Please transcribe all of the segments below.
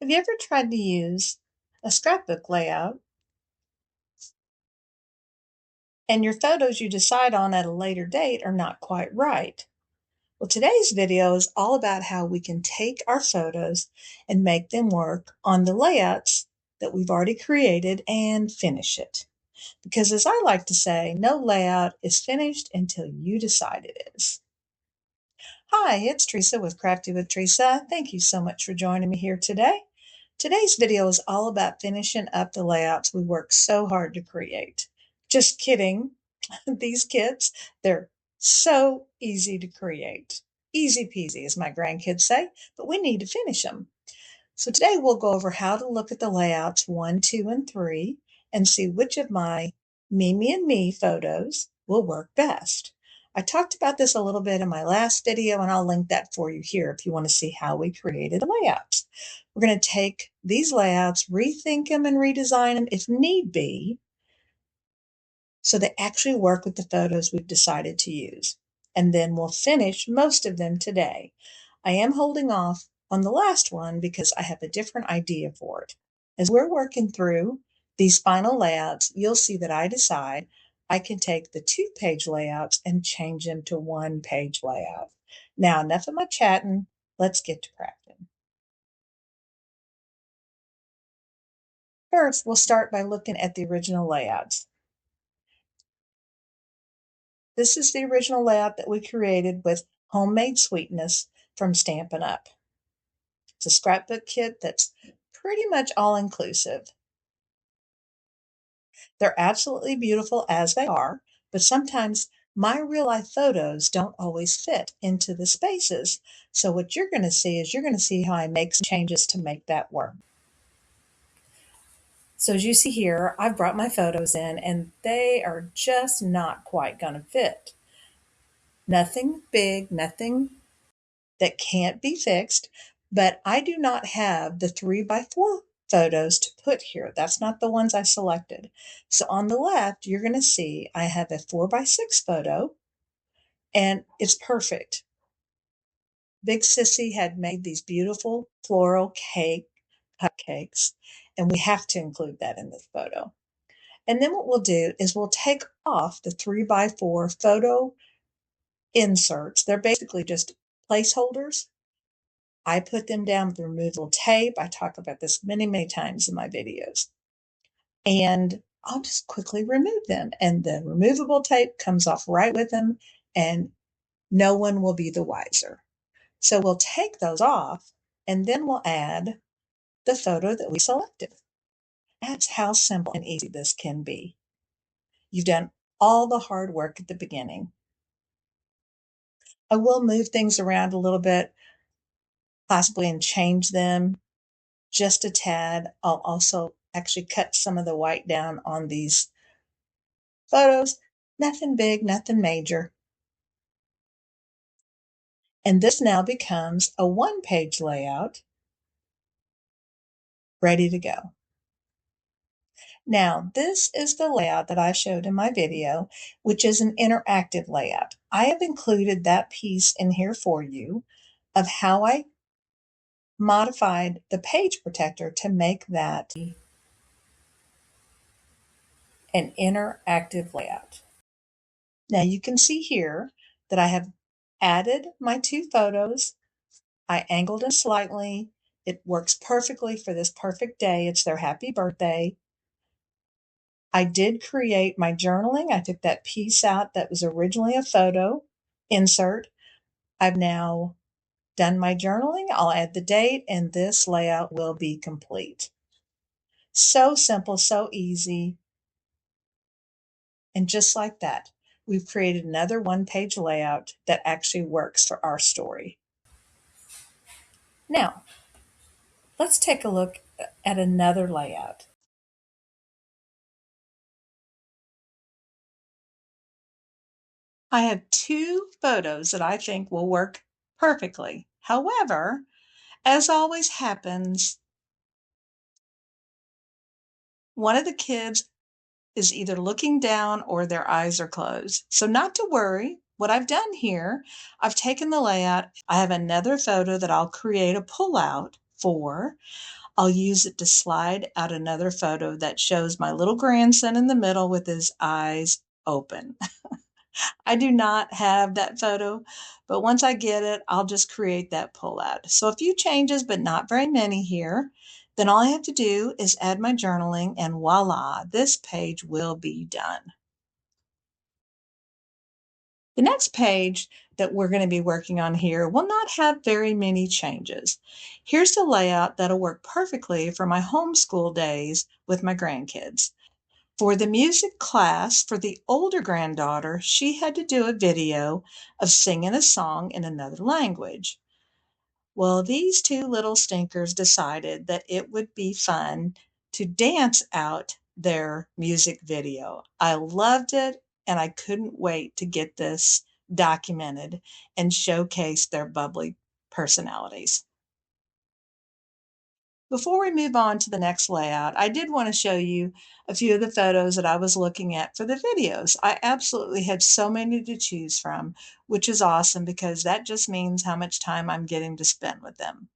Have you ever tried to use a scrapbook layout and your photos you decide on at a later date are not quite right? Well, today's video is all about how we can take our photos and make them work on the layouts that we've already created and finish it. Because as I like to say, no layout is finished until you decide it is. Hi, it's Theresa with Crafty with Theresa. Thank you so much for joining me here today. Today's video is all about finishing up the layouts we worked so hard to create. Just kidding. These kits, they're so easy to create. Easy peasy, as my grandkids say, but we need to finish them. So today we'll go over how to look at the layouts 1, 2, and 3 and see which of my Me and Me photos will work best. I talked about this a little bit in my last video, and I'll link that for you here if you want to see how we created the layouts. We're going to take these layouts, rethink them and redesign them if need be, so they actually work with the photos we've decided to use. And then we'll finish most of them today. I am holding off on the last one because I have a different idea for it. As we're working through these final layouts, you'll see that I decide I can take the 2-page layouts and change them to 1-page layout. Now, enough of my chatting. Let's get to crafting. First, we'll start by looking at the original layouts. This is the original layout that we created with Homemade Sweetness from Stampin' Up. It's a scrapbook kit that's pretty much all-inclusive. They're absolutely beautiful as they are, but sometimes my real-life photos don't always fit into the spaces. So what you're going to see is you're going to see how I make some changes to make that work. So as you see here, I've brought my photos in and they are just not quite going to fit. Nothing big, nothing that can't be fixed, but I do not have the 3x4 photos to put here. That's not the ones I selected. So on the left, you're going to see I have a 4x6 photo, and it's perfect. Big Sissy had made these beautiful floral cupcakes, and we have to include that in this photo. And then what we'll do is we'll take off the 3x4 photo inserts. They're basically just placeholders. I put them down with removable tape. I talk about this many, many times in my videos. And I'll just quickly remove them. And the removable tape comes off right with them, and no one will be the wiser. So we'll take those off, and then we'll add the photo that we selected. That's how simple and easy this can be. You've done all the hard work at the beginning. I will move things around a little bit, possibly, and change them just a tad. I'll also actually cut some of the white down on these photos. Nothing big, nothing major. And this now becomes a 1-page layout ready to go. Now, this is the layout that I showed in my video, which is an interactive layout. I have included that piece in here for you of how I modified the page protector to make that an interactive layout. Now you can see here that I have added my 2 photos. I angled it slightly. It works perfectly for this perfect day. It's their happy birthday. I did create my journaling. I took that piece out that was originally a photo insert. I've now done my journaling. I'll add the date, and this layout will be complete. So simple, so easy. And just like that, we've created another 1-page layout that actually works for our story. Now, let's take a look at another layout. I have 2 photos that I think will work perfectly. However, as always happens, one of the kids is either looking down or their eyes are closed. So not to worry, what I've done here, I've taken the layout. I have another photo that I'll create a pullout 4. I'll use it to slide out another photo that shows my little grandson in the middle with his eyes open. I do not have that photo, but once I get it, I'll just create that pullout. So a few changes, but not very many here. Then all I have to do is add my journaling and voila, this page will be done. The next page that we're going to be working on here will not have very many changes. Here's the layout that'll work perfectly for my homeschool days with my grandkids. For the music class, for the older granddaughter, she had to do a video of singing a song in another language. Well, these two little stinkers decided that it would be fun to dance out their music video. I loved it, and I couldn't wait to get this documented and showcase their bubbly personalities. Before we move on to the next layout, I did want to show you a few of the photos that I was looking at for the videos. I absolutely had so many to choose from, which is awesome because that just means how much time I'm getting to spend with them.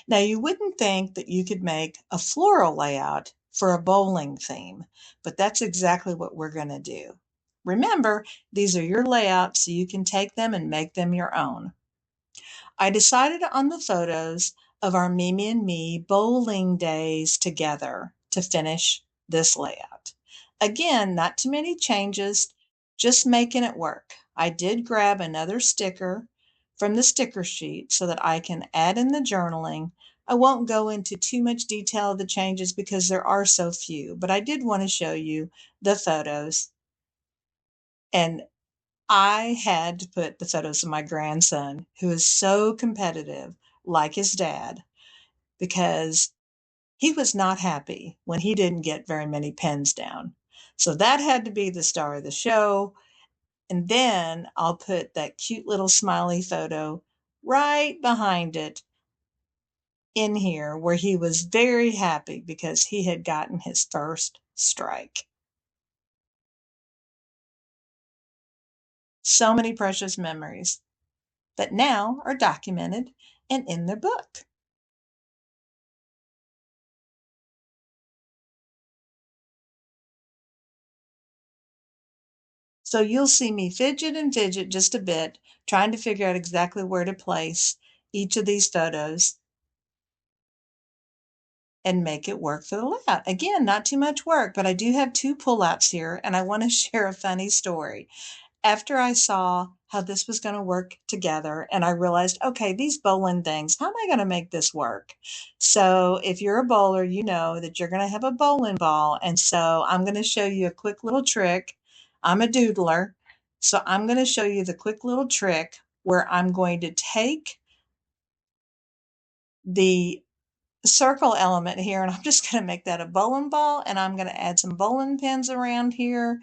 Now, you wouldn't think that you could make a floral layout for a bowling theme, but that's exactly what we're going to do. Remember, these are your layouts, so you can take them and make them your own. I decided on the photos of our Mimi and me bowling days together to finish this layout. Again, not too many changes, just making it work. I did grab another sticker from the sticker sheet so that I can add in the journaling. I won't go into too much detail of the changes because there are so few, but I did want to show you the photos. And I had to put the photos of my grandson, who is so competitive, like his dad, because he was not happy when he didn't get very many pens down. So that had to be the star of the show. And then I'll put that cute little smiley photo right behind it in here where he was very happy because he had gotten his first strike. So many precious memories that now are documented and in the book. So you'll see me fidget and fidget just a bit, trying to figure out exactly where to place each of these photos and make it work for the layout. Again, not too much work, but I do have two pullouts here, and I want to share a funny story. After I saw how this was going to work together and I realized, okay, these bowling things, how am I going to make this work? So if you're a bowler, you know that you're going to have a bowling ball. And so I'm going to show you a quick little trick. I'm a doodler. So I'm going to show you the quick little trick where I'm going to take the circle element here and I'm just going to make that a bowling ball, and I'm going to add some bowling pins around here.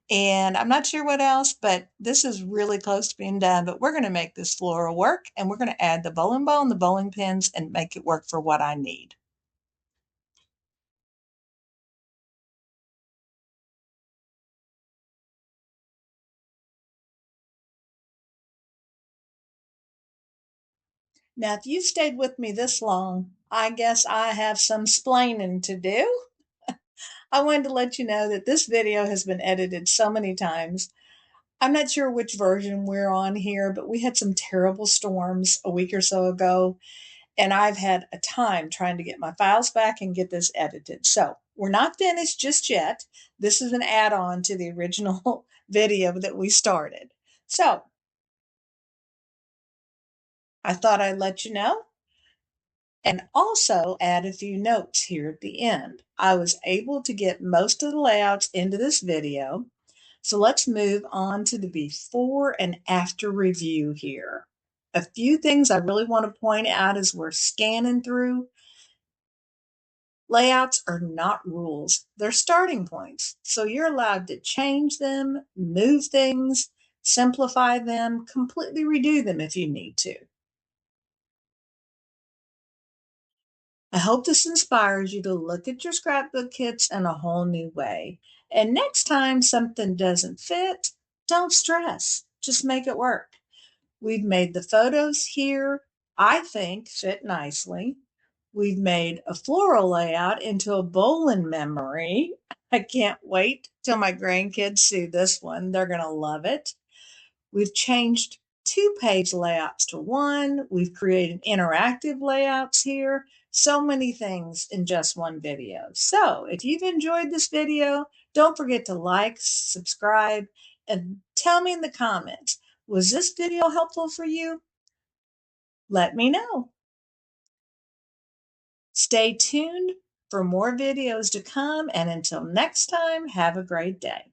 And I'm not sure what else, but this is really close to being done. But we're going to make this floral work, and we're going to add the bowling ball and the bowling pins and make it work for what I need. Now, if you stayed with me this long, I guess I have some splaining to do. I wanted to let you know that this video has been edited so many times. I'm not sure which version we're on here, but we had some terrible storms a week or so ago, and I've had a time trying to get my files back and get this edited. So we're not finished just yet. This is an add-on to the original video that we started. So I thought I'd let you know and also add a few notes here at the end. I was able to get most of the layouts into this video. So let's move on to the before and after review here. A few things I really want to point out as we're scanning through. Layouts are not rules, they're starting points. So you're allowed to change them, move things, simplify them, completely redo them if you need to. I hope this inspires you to look at your scrapbook kits in a whole new way. And next time something doesn't fit, don't stress, just make it work. We've made the photos here. I think fit nicely. We've made a floral layout into a bowling memory. I can't wait till my grandkids see this one. They're going to love it. We've changed two-page layouts to one. We've created interactive layouts here. So many things in just one video. So if you've enjoyed this video, don't forget to like, subscribe, and tell me in the comments, was this video helpful for you? Let me know. Stay tuned for more videos to come, and until next time, have a great day.